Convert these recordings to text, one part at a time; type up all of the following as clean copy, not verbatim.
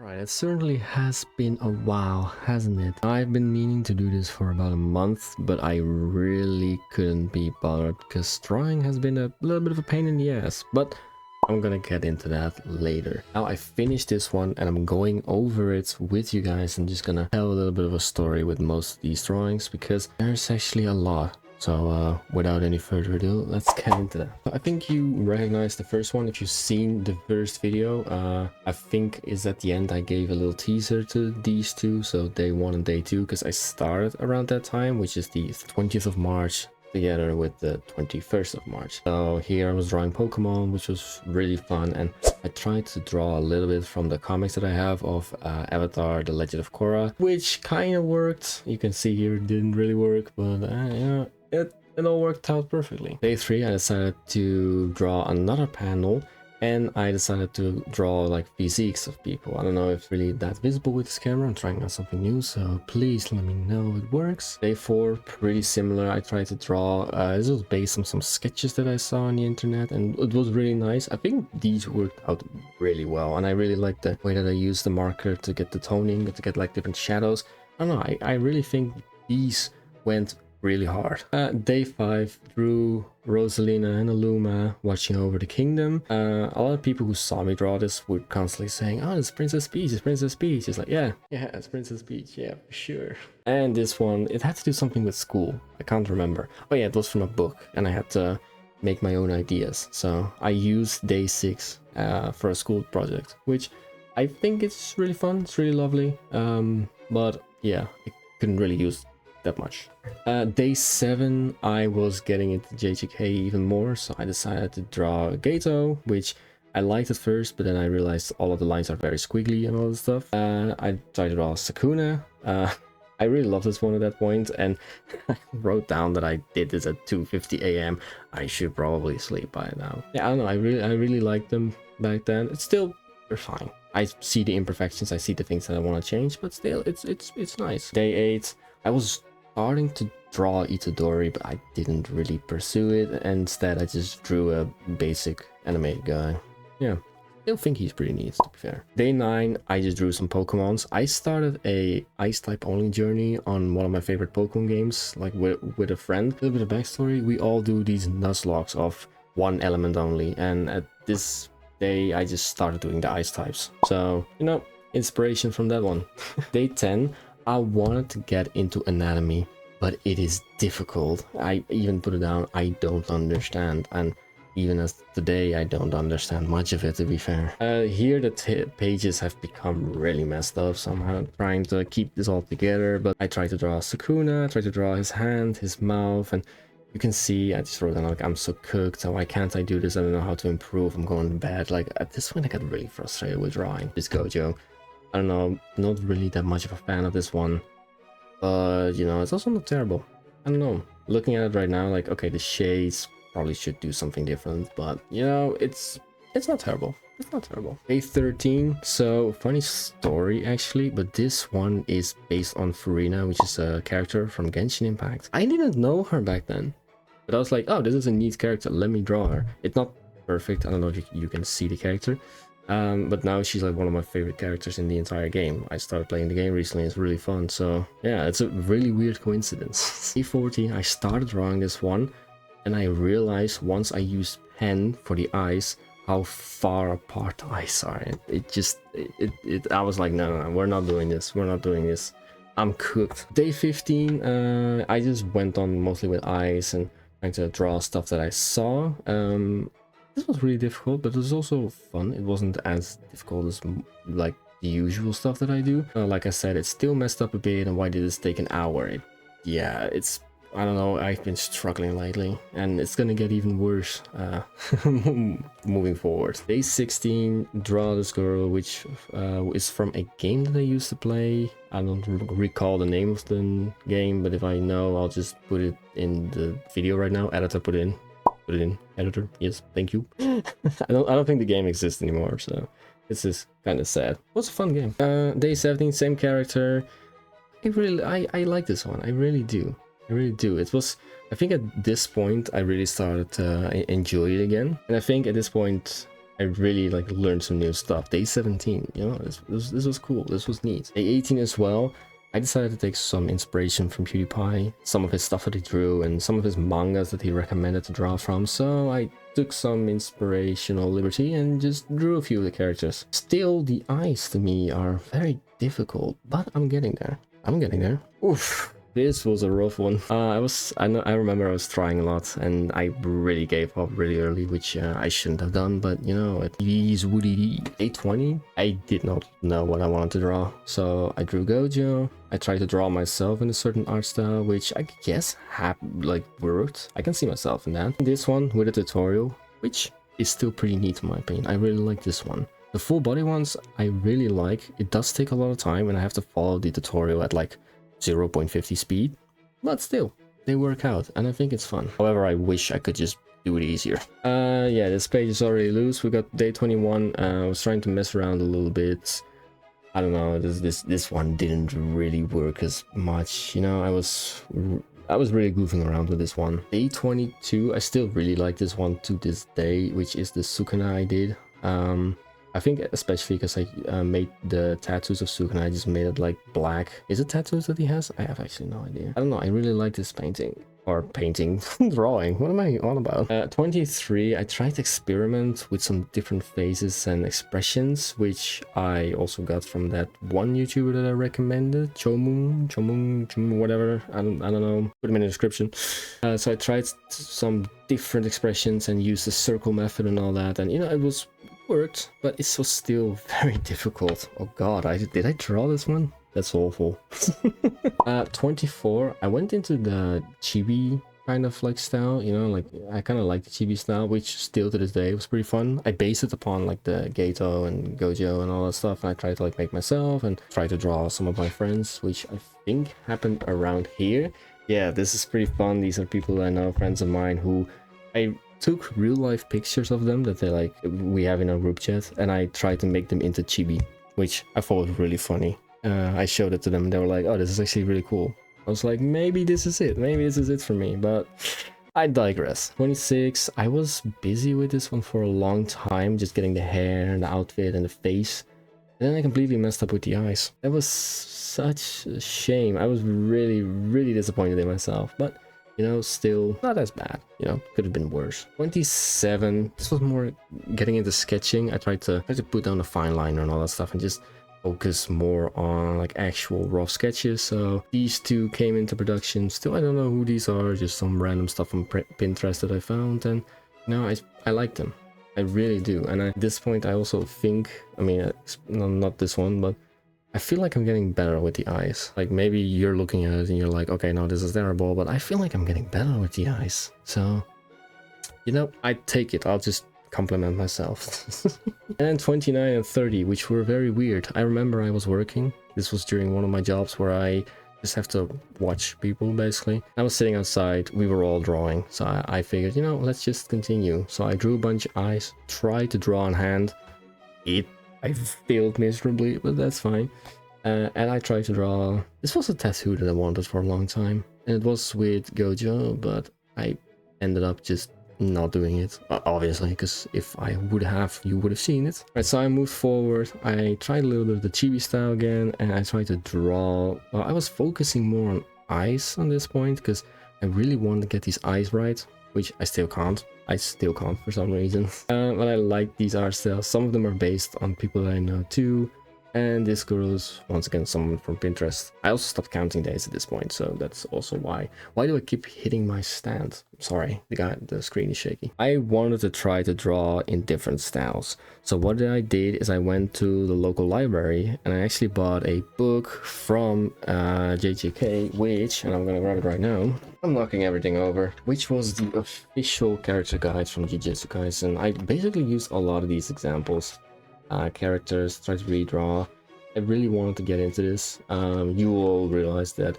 Alright, it certainly has been a while, hasn't it? I've been meaning to do this for about a month, but I really couldn't be bothered because drawing has been a little bit of a pain in the ass, but I'm gonna get into that later. Now I finished this one and I'm going over it with you guys and just gonna tell a little bit of a story with most of these drawings because there's actually a lot. So without any further ado, let's get into that. I think you recognize the first one if you've seen the first video. I think is at the end I gave a little teaser to these two, so day 1 and day 2, because I started around that time, which is the 20th of March together with the 21st of March. So here I was drawing Pokemon, which was really fun, and I tried to draw a little bit from the comics that I have of Avatar: The Legend of Korra, which kind of worked. You can see here it didn't really work, but yeah, it all worked out perfectly. Day 3 I decided to draw another panel, and I decided to draw like physiques of people. I don't know if it's really that visible with this camera. I'm trying out something new, so please let me know it works. Day 4, pretty similar. I tried to draw, this was based on some sketches that I saw on the internet, and it was really nice. I think these worked out really well, and I really like the way that I used the marker to get the toning, to get like different shadows. I don't know, I really think these went really hard. Day 5, drew Rosalina and Aluma watching over the kingdom. A lot of people who saw me draw this were constantly saying, oh, it's Princess Peach, it's Princess Peach. It's like, yeah, it's Princess Peach, yeah, for sure. And this one, it had to do something with school. I can't remember. Oh yeah, it was from a book, and I had to make my own ideas. So I used day 6 for a school project, which I think it's really fun, it's really lovely. But yeah, I couldn't really use that much. Day 7 I was getting into JJK even more, so I decided to draw Gato, which I liked at first, but then I realized all of the lines are very squiggly and all this stuff. I tried to draw Sakuna. I really loved this one at that point, and I wrote down that I did this at 2:50 a.m. I should probably sleep by now. Yeah, I don't know, I really liked them back then. It's still, they're fine. I see the imperfections, I see the things that I want to change, but still it's nice. Day 8 I was starting to draw Itadori, but I didn't really pursue it, and instead I just drew a basic animated guy. Yeah, still think he's pretty neat, to be fair. Day 9 I just drew some Pokemons. I started a ice type only journey on one of my favorite Pokemon games, like with a friend. A little bit of backstory: we all do these Nuzlockes of one element only, and at this day I just started doing the ice types. So, you know, inspiration from that one. Day 10 I wanted to get into anatomy, but it is difficult. I even put it down, I don't understand, and even as today I don't understand much of it, to be fair. Here the pages have become really messed up, so I'm trying to keep this all together, but I try to draw Sukuna, I try to draw his hand, his mouth, and you can see I just wrote down like, I'm so cooked, so why can't I do this? I don't know how to improve, I'm going to bed. Like at this point I got really frustrated with drawing this Gojo. I don't know, not really that much of a fan of this one, but you know, it's also not terrible. I don't know, looking at it right now, like, okay, the shades probably should do something different, but you know, it's not terrible. It's not terrible. Day 13, so funny story actually, but this one is based on Furina, which is a character from Genshin Impact. I didn't know her back then, but I was like, oh, this is a neat character, let me draw her. It's not perfect, I don't know if you can see the character. But now she's like one of my favorite characters in the entire game. I started playing the game recently, it's really fun, so yeah, it's a really weird coincidence. Day 14 I started drawing this one, and I realized once I used pen for the eyes how far apart the eyes are. I was like, no, we're not doing this, I'm cooked. Day 15 I just went on mostly with eyes and trying to draw stuff that I saw. This was really difficult, but it was also fun. It wasn't as difficult as like the usual stuff that I do. Like I said, it's still messed up a bit, and why did this take an hour? I don't know, I've been struggling lately, and it's gonna get even worse moving forward. Day 16, draw this girl, which is from a game that I used to play. I don't recall the name of the game, but if I know, I'll just put it in the video right now. Editor, put it in. Editor, yes, thank you. I don't think the game exists anymore, so this is kind of sad. It was a fun game. Day 17, same character. I like this one. I really do. It was, I think at this point I really started to enjoy it again, and I think at this point I really like learned some new stuff. Day 17, you know, this was cool. This was neat. Day 18 as well. I decided to take some inspiration from PewDiePie, some of his stuff that he drew, and some of his mangas that he recommended to draw from. So I took some inspirational liberty and just drew a few of the characters. Still, the eyes to me are very difficult, but I'm getting there. I'm getting there. Oof. This was a rough one. I remember I was trying a lot and I really gave up really early, which I shouldn't have done, but you know, it is what it is. Day 20, I did not know what I wanted to draw. So I drew Gojo. I tried to draw myself in a certain art style, which I guess worked. I can see myself in that. This one with a tutorial, which is still pretty neat in my opinion. I really like this one. The full body ones I really like. It does take a lot of time and I have to follow the tutorial at like 0.50 speed, but still they work out and I think it's fun. However, I wish I could just do it easier. Yeah, this page is already loose. We got day 21. I was trying to mess around a little bit. I don't know, this one didn't really work as much, you know. I was really goofing around with this one. Day 22, I still really like this one to this day, which is the Sukuna I did. I think especially because I made the tattoos of Sukuna, I just made it like black. Is it tattoos that he has? I have actually no idea. I don't know, I really like this painting. Or painting, drawing, what am I on about? 23, I tried to experiment with some different faces and expressions, which I also got from that one YouTuber that I recommended, Chomung, whatever, I don't know, put them in the description. So I tried some different expressions and used the circle method and all that, and you know, it worked, but it was still very difficult. Oh god, did I draw this one? That's awful. 24, I went into the chibi kind of like style, you know, like I kind of like the chibi style, which still to this day was pretty fun. I based it upon like the Gato and Gojo and all that stuff, and I tried to like make myself and try to draw some of my friends, which I think happened around here. Yeah, this is pretty fun. These are people I know, friends of mine, who I took real life pictures of them that we have in our group chat, and I tried to make them into chibi, which I thought was really funny. I showed it to them and they were like, oh, this is actually really cool. I was like, maybe this is it. Maybe this is it for me, but I digress. 26, I was busy with this one for a long time, just getting the hair and the outfit and the face. And then I completely messed up with the eyes. That was such a shame. I was really, really disappointed in myself, but you know, still not as bad, you know, could have been worse. 27, this was more getting into sketching. I tried to put down the fine liner and all that stuff and just focus more on like actual rough sketches. So these two came into production. Still, I don't know who these are, just some random stuff on Pinterest that I found, and you know, I like them. I really do. And at this point, I also think, I mean, no, not this one, but I feel like I'm getting better with the eyes. Like maybe you're looking at it and you're like, okay, no, this is terrible, but I feel like I'm getting better with the eyes. So, you know, I take it. I'll just compliment myself. And then 29 and 30, which were very weird. I remember I was working. This was during one of my jobs where I just have to watch people, basically. I was sitting outside. We were all drawing. So I figured, you know, let's just continue. So I drew a bunch of eyes, tried to draw on hand. I failed miserably, but that's fine. And I tried to draw... This was a tattoo that I wanted for a long time. And it was with Gojo, but I ended up just not doing it, obviously, because if I would have, you would have seen it. Right, so I moved forward. I tried a little bit of the chibi style again, and I tried to draw... Well, I was focusing more on eyes on this point, because I really wanted to get these eyes right, which I still can't. For some reason. But I like these art styles. Some of them are based on people that I know too. And this girl is, once again, someone from Pinterest. I also stopped counting days at this point, so that's also why. Why do I keep hitting my stand? Sorry, the screen is shaky. I wanted to try to draw in different styles. So what I did is I went to the local library and I actually bought a book from JJK, which, and I'm gonna grab it right now. I'm knocking everything over. Which was the official character guide from Jujutsu Kaisen. I basically used a lot of these examples. Characters, try to redraw. I really wanted to get into this. You will realize that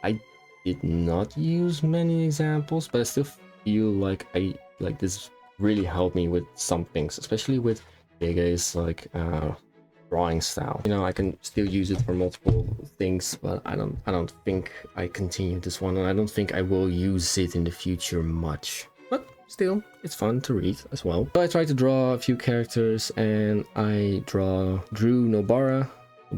I did not use many examples, but I still feel like this really helped me with some things, especially with Gege's like drawing style. You know, I can still use it for multiple things, but I don't think I continue this one, and I don't think I will use it in the future much. But still, it's fun to read as well. So I tried to draw a few characters, and I drew Nobara,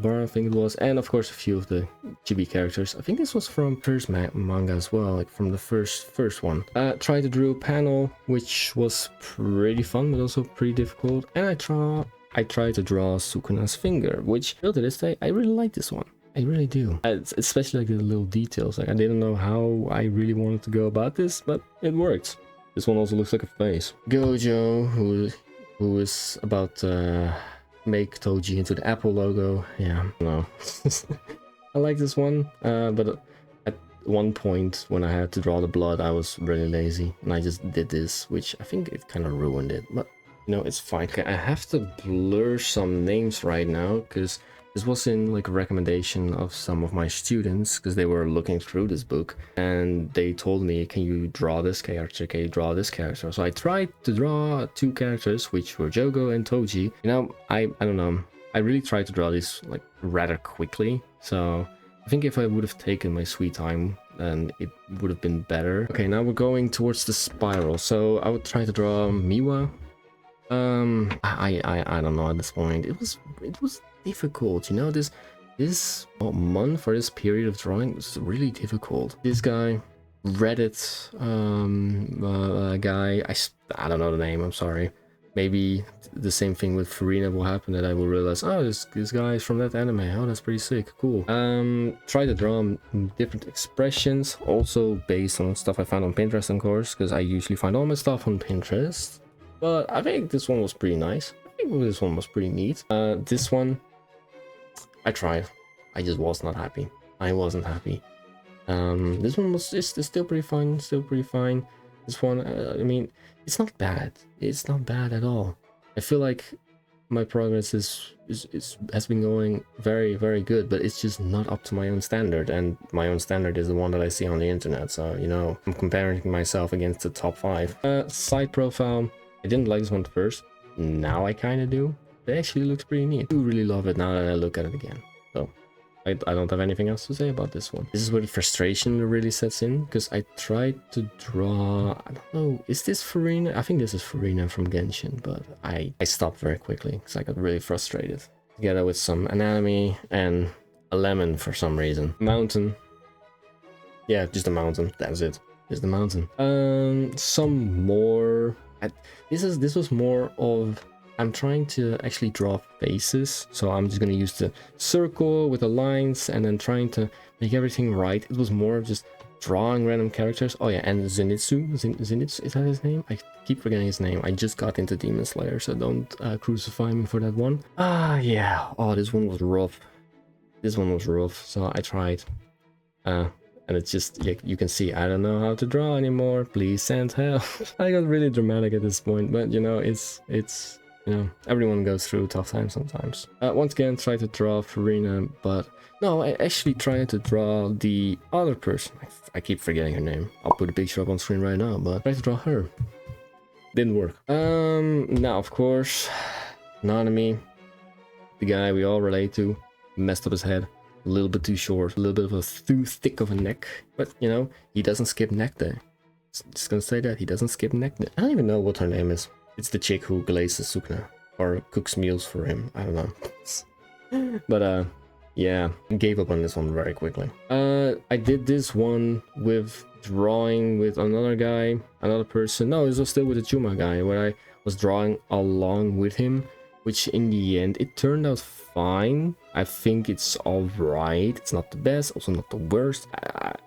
I think it was, and of course a few of the chibi characters. I think this was from first manga as well, like from the first one. Tried to draw a panel, which was pretty fun, but also pretty difficult. And I tried to draw Sukuna's finger, which still to this day, I really like this one. I really do. Especially like the little details. Like I didn't know how I really wanted to go about this, but it worked. This one also looks like a face. Gojo, who is about to make Toji into the Apple logo. Yeah, no. I like this one, but at one point when I had to draw the blood, I was really lazy, and I just did this, which I think it kind of ruined it. But you know, it's fine. Okay, I have to blur some names right now because this was in like a recommendation of some of my students, because they were looking through this book and they told me, can you draw this character? Can you draw this character? So I tried to draw two characters, which were Jogo and Toji. You know, I don't know. I really tried to draw this like rather quickly. So I think if I would have taken my sweet time, then it would have been better. Okay, now we're going towards the spiral. So I would try to draw Miwa. I don't know at this point. It was difficult, you know. This month for this period of drawing was really difficult. This guy, Reddit guy, I don't know the name, I'm sorry. Maybe the same thing with Farina will happen, that I will realize, oh, this guy is from that anime. Oh, that's pretty sick, cool. Try to draw different expressions, also based on stuff I found on Pinterest, of course, because I usually find all my stuff on Pinterest. But I think this one was pretty nice. I think this one was pretty neat. This one, I tried. I just was not happy. I wasn't happy. This one was it's still pretty fun. Still pretty fine. This one, I mean, it's not bad. It's not bad at all. I feel like my progress has been going very, very good, but it's just not up to my own standard, and my own standard is the one that I see on the internet. So you know, I'm comparing myself against the top 5. Side profile. I didn't like this one at first. Now I kind of do. It actually looks pretty neat. I do really love it now that I look at it again. So I don't have anything else to say about this one. This is where the frustration really sets in, because I tried to draw, I don't know, is this Farina? I think this is Farina from Genshin, but I stopped very quickly because I got really frustrated. Together with some anatomy and a lemon for some reason. Mountain. Yeah, just a mountain. That's it. Just the mountain. Some more. This was more of, I'm trying to actually draw faces, so I'm just gonna use the circle with the lines and then trying to make everything right. It was more of just drawing random characters. Oh yeah, and Zenitsu, Zenitsu, is that his name? I keep forgetting his name. I just got into Demon Slayer, so don't crucify me for that one. Yeah. Oh, this one was rough. This one was rough, so I tried. And it's just, you can see, I don't know how to draw anymore. Please send help. I got really dramatic at this point, but you know, it's you know, everyone goes through tough times sometimes. Once again, try to draw Farina, but no, I actually tried to draw the other person. I keep forgetting her name. I'll put a picture up on screen right now, but I tried to draw her. Didn't work. Now, of course, Nanami, the guy we all relate to, messed up his head. A little bit too short, a little bit of a too thick of a neck, but you know, he doesn't skip neck day. Just gonna say that, he doesn't skip neck day. I don't even know what her name is. It's the chick who glazes Sukuna, or cooks meals for him, I don't know. But yeah, gave up on this one very quickly. I did this one with drawing with another guy, another person. No, this was still with the Chuma guy, where I was drawing along with him, which in the end, it turned out fine. I think it's alright. It's not the best, also not the worst.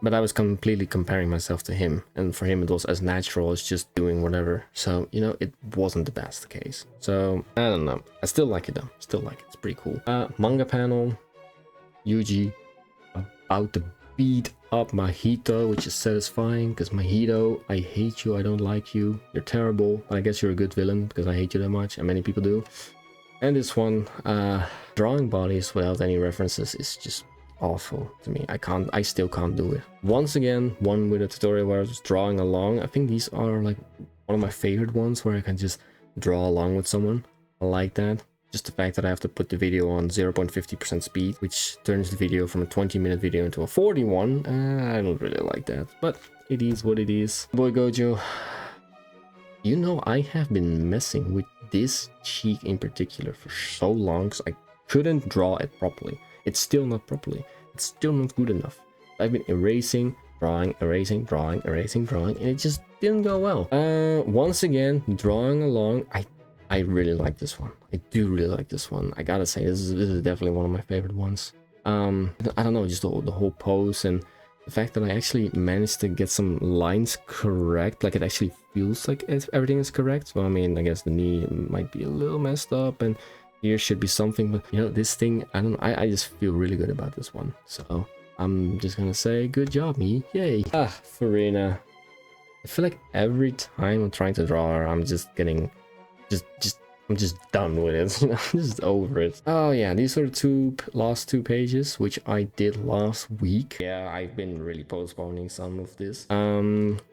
But I was completely comparing myself to him. And for him, it was as natural as just doing whatever. So, you know, it wasn't the best case. So, I don't know. I still like it though. Still like it. It's pretty cool. Manga panel. Yuji about to beat up Mahito, which is satisfying. Because Mahito, I hate you. I don't like you. You're terrible. I guess you're a good villain because I hate you that much. And many people do. And this one, drawing bodies without any references is just awful to me. I still can't do it. Once again, one with a tutorial where I was drawing along. I think these are like one of my favorite ones where I can just draw along with someone. I like that. Just the fact that I have to put the video on 0.50% speed, which turns the video from a 20-minute video into a 41. I don't really like that, but it is what it is. Boy Gojo. You know, I have been messing with this cheek in particular for so long, so I couldn't draw it properly. It's still not properly. It's still not good enough. I've been erasing, drawing, erasing, drawing, erasing, drawing, and it just didn't go well. Once again, drawing along, I really like this one. I do really like this one. I gotta say, this is definitely one of my favorite ones. I don't know, just the whole pose and the fact that I actually managed to get some lines correct, like it actually feels like everything is correct. Well, I mean, I guess the knee might be a little messed up and here should be something, but you know, this thing, I just feel really good about this one. So I'm just gonna say, good job, me. Yay. Farina. I feel like every time I'm trying to draw her, I'm just getting, I'm just done with it. You know, I'm just over it. Oh yeah, these are the last two pages, which I did last week. Yeah, I've been really postponing some of this.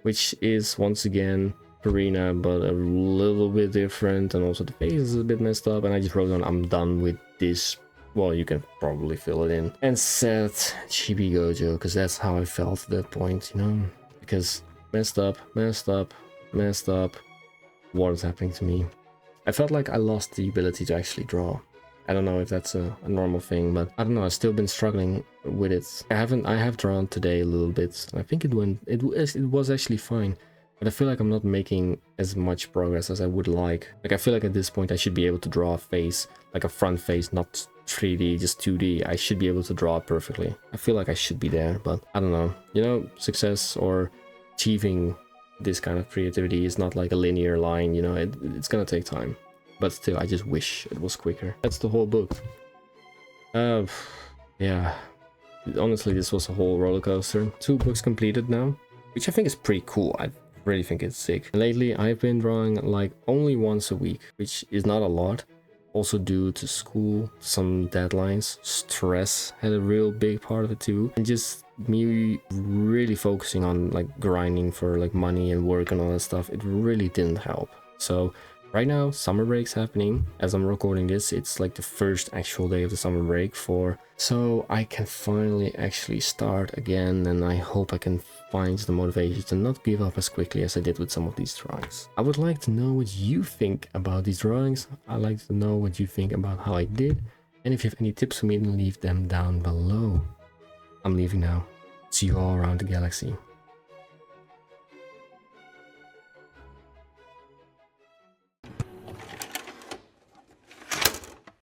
Which is once again Karina, but a little bit different, and also the face is a bit messed up. And I just wrote on, I'm done with this. Well, you can probably fill it in. And said Chibi Gojo, because that's how I felt at that point, you know? Because messed up, messed up, messed up. What is happening to me? I felt like I lost the ability to actually draw. I don't know if that's a normal thing, but I don't know, I've still been struggling with it. I have drawn today a little bit. I think it was actually fine, but I feel like I'm not making as much progress as I would like. Like, I feel like at this point I should be able to draw a face, like a front face, not 3D, just 2D. I should be able to draw it perfectly. I feel like I should be there, but I don't know. You know, success or achieving this kind of creativity is not like a linear line, you know, it's gonna take time. But still, I just wish it was quicker. That's the whole book. Yeah. Honestly, this was a whole roller coaster. 2 books completed now, which I think is pretty cool. I really think it's sick. Lately, I've been drawing like only once a week, which is not a lot. Also due to school, some deadlines, stress had a real big part of it too. And just me really focusing on like grinding for like money and work and all that stuff, it really didn't help. So right now, summer break's happening. As I'm recording this, it's like the first actual day of the summer break so I can finally actually start again, and I hope I can find the motivation to not give up as quickly as I did with some of these drawings. I would like to know what you think about these drawings. I'd like to know what you think about how I did, and if you have any tips for me, then leave them down below. I'm leaving now. See you all around the galaxy.